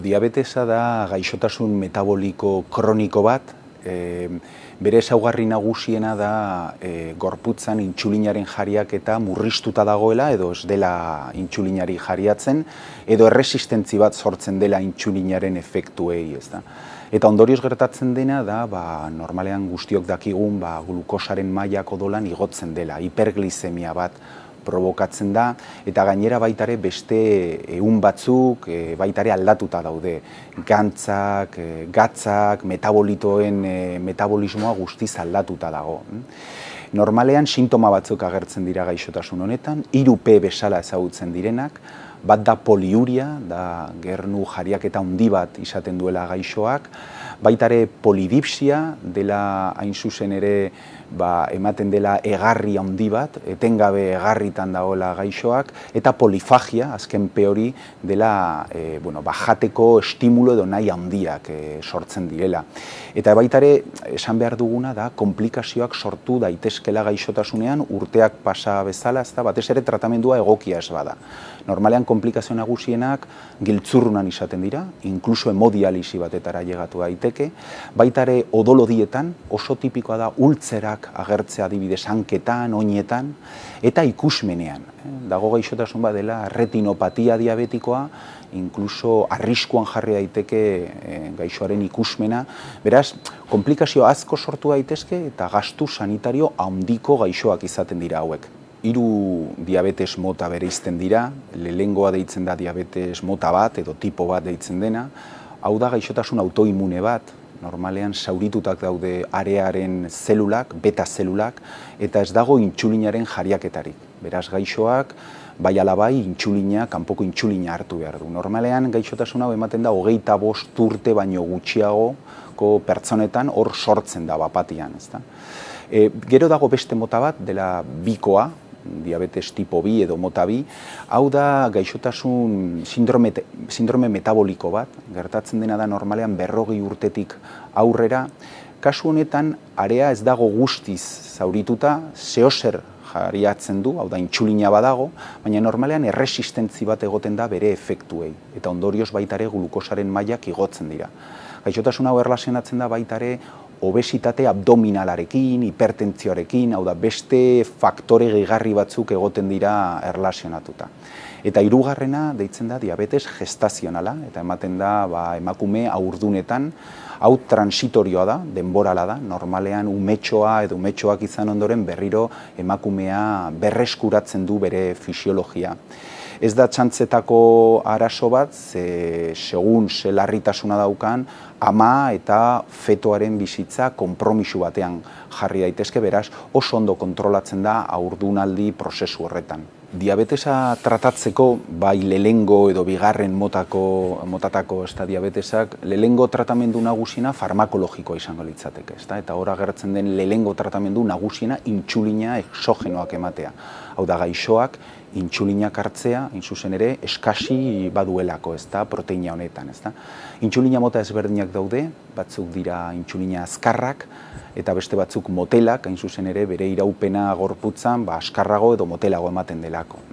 Diabetesa da gaixotasun metaboliko kroniko bat, bere ezaugarri nagusiena da gorputzan intsulinaren jariaketa murriztuta dagoela edo ez dela intsulinari jariatzen edo erresistentzi bat sortzen dela intsulinaren efektuei, ezta. Eta ondorioz gertatzen dena da, normalean guztiok dakigun glukosaren mailak odolan igotzen dela, hiperglikemia bat provokatzen da, eta gainera baitare beste ehun batzuk baitare aldatuta daude. Gantzak, gatzak, metabolitoen metabolismoa guztiz aldatuta dago. Normalean sintoma batzuk agertzen dira gaixotasun honetan, 3P bezala ezagutzen direnak, bat da poliuria, da gernu jariaketa handi bat izaten duela gaixoak, baitare polidipsia dela hain zuzen ere ematen dela egarri handi bat, etengabe egarritan dagoela gaixoak, eta polifagia, azken P hori, dela jateko estimulo edo nahi handiak sortzen direla. Eta baitare, esan behar duguna da, komplikazioak sortu daitezkela gaixotasunean urteak pasa bezala, batez ere tratamendua egokia ez bada. Normalean komplikazio nagusienak giltzurrunan izaten dira, inkluso hemodialisi batetara llegatu daiteke, baitare odolodietan oso tipikoa da ultzerak agertzea adibidez hanketan, oinetan, eta ikusmenean. Dago gaixotasun bat dela retinopatia diabetikoa, inkluso arriskuan jarri daiteke gaixoaren ikusmena. Beraz, komplikazio asko sortu daitezke eta gastu sanitario handiko gaixoak izaten dira hauek. 3 diabetes mota bereizten dira, lehengoa deitzen da diabetes mota bat edo tipo bat deitzen dena. Hau da gaixotasun autoimune bat, normalean zauritutak daude arearen zelulak, beta zelulak, eta ez dago intsulinaren jariaketarik. Beraz gaixoak, bai ala bai, kanpoko intsulina hartu behar du. Normalean gaixotasun hau ematen da 25 urte baino gutxiagoko pertsonetan hor sortzen da bapatian. Gero dago beste mota bat, dela bikoa, diabetes tipo 2 edo mota 2, hau da gaixotasun sindrome metaboliko bat, gertatzen dena da normalean 40 urtetik aurrera. Kasu honetan, area ez dago guztiz zaurituta, zeozer jariatzen du, hau da intsulina badago, baina normalean erresistentzi bat egoten da bere efektuei, eta ondorioz baitare glukosaren mailak igotzen dira. Gaixotasun hau erlazionatzen da baitare obesitate abdominalarekin, hipertentzioarekin, hau da beste faktore gehigarri batzuk egoten dira erlazionatuta. Eta hirugarrena deitzen da diabetes gestazionala, eta ematen da emakume haurdunetan, hau transitorioa da, denborala da, normalean umetxoa edo umetxoak izan ondoren berriro emakumea berreskuratzen du bere fisiologia. Ez da txantzetako arazo bat, segun ze larritasuna daukan, ama eta fetoaren bizitza konpromisu batean jarri daitezke, beraz oso ondo kontrolatzen da haurdunaldi prozesu horretan. Diabetesa tratatzeko, bai lehengo edo bigarren motatako diabetesak, lehengo tratamendu nagusina farmakologikoa izango litzateke, eta hor agertzen den lehengo tratamendu nagusiena intsulina exogenoak ematea. Hau da gaixoak intsulinak hartzea, hain zuzen ere, eskasi baduelako, proteina honetan. Intsulina mota ezberdinak daude, batzuk dira intsulina azkarrak, eta beste batzuk motelak, hain zuzen ere, bere iraupena gorputzan, azkarrago edo motelago ematen delako.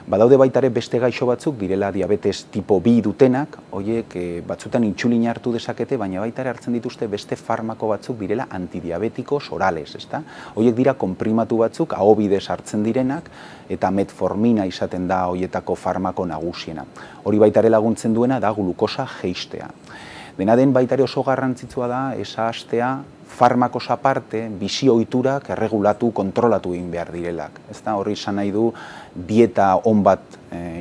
Badaude baitare beste gaixo batzuk, direla diabetes tipo 2 dutenak, horiek batzutan intsulina hartu dezakete, baina baitare hartzen dituzte beste farmako batzuk direla antidiabetikos orales, horiek dira konprimatu batzuk, ahobidez hartzen direnak, eta metformina izaten da horietako farmako nagusiena. Hori baitare laguntzen duena da glukosa jeistea. Dena den baitare oso garrantzitsua da, esahastea, farmakos aparte, bizi ohiturak erregulatu, kontrolatu egin behar direlak. Hori izan nahi du, dieta on bat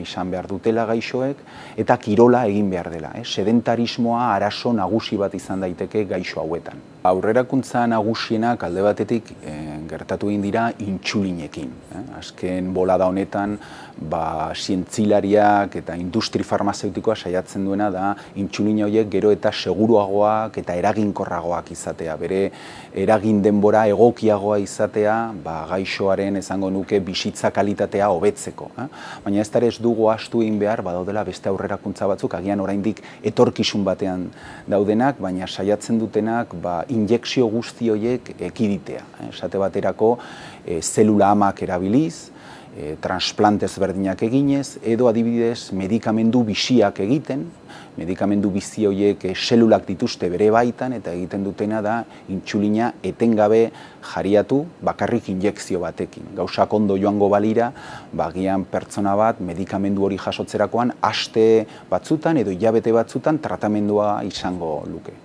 izan behar dutela gaixoek, eta kirola egin behar dela. Sedentarismoa arazo nagusi bat izan daiteke gaixo hauetan. Aurrerakuntza nagusienak alde batetik gertatu egin dira intsulinekin. Azken bolada honetan, zientzilariak eta industri farmazeutikoa saiatzen duena da intsulina horiek gero eta seguruagoak eta eraginkorragoak izatea. Bere eragin denbora egokiagoa izatea, gaixoaren esango nuke bizitza kalitatea hobetzeko. Baina ez dugu ahaztu egin behar, badaudela beste aurrerakuntza batzuk, agian oraindik etorkizun batean daudenak, baina saiatzen dutenak injekzio guzti horiek ekiditea. Esate baterako zelula amak erabiliz, transplante ezberdinak eginez, edo adibidez medikamendu biziak egiten, medikamendu bizi horiek zelulak dituzte bere baitan, eta egiten dutena da intsulina etengabe jariatu bakarrik injekzio batekin. Gauzak ondo joango balira, bagian pertsona bat medikamendu hori jasotzerakoan aste batzutan edo hilabete batzutan tratamendua izango luke.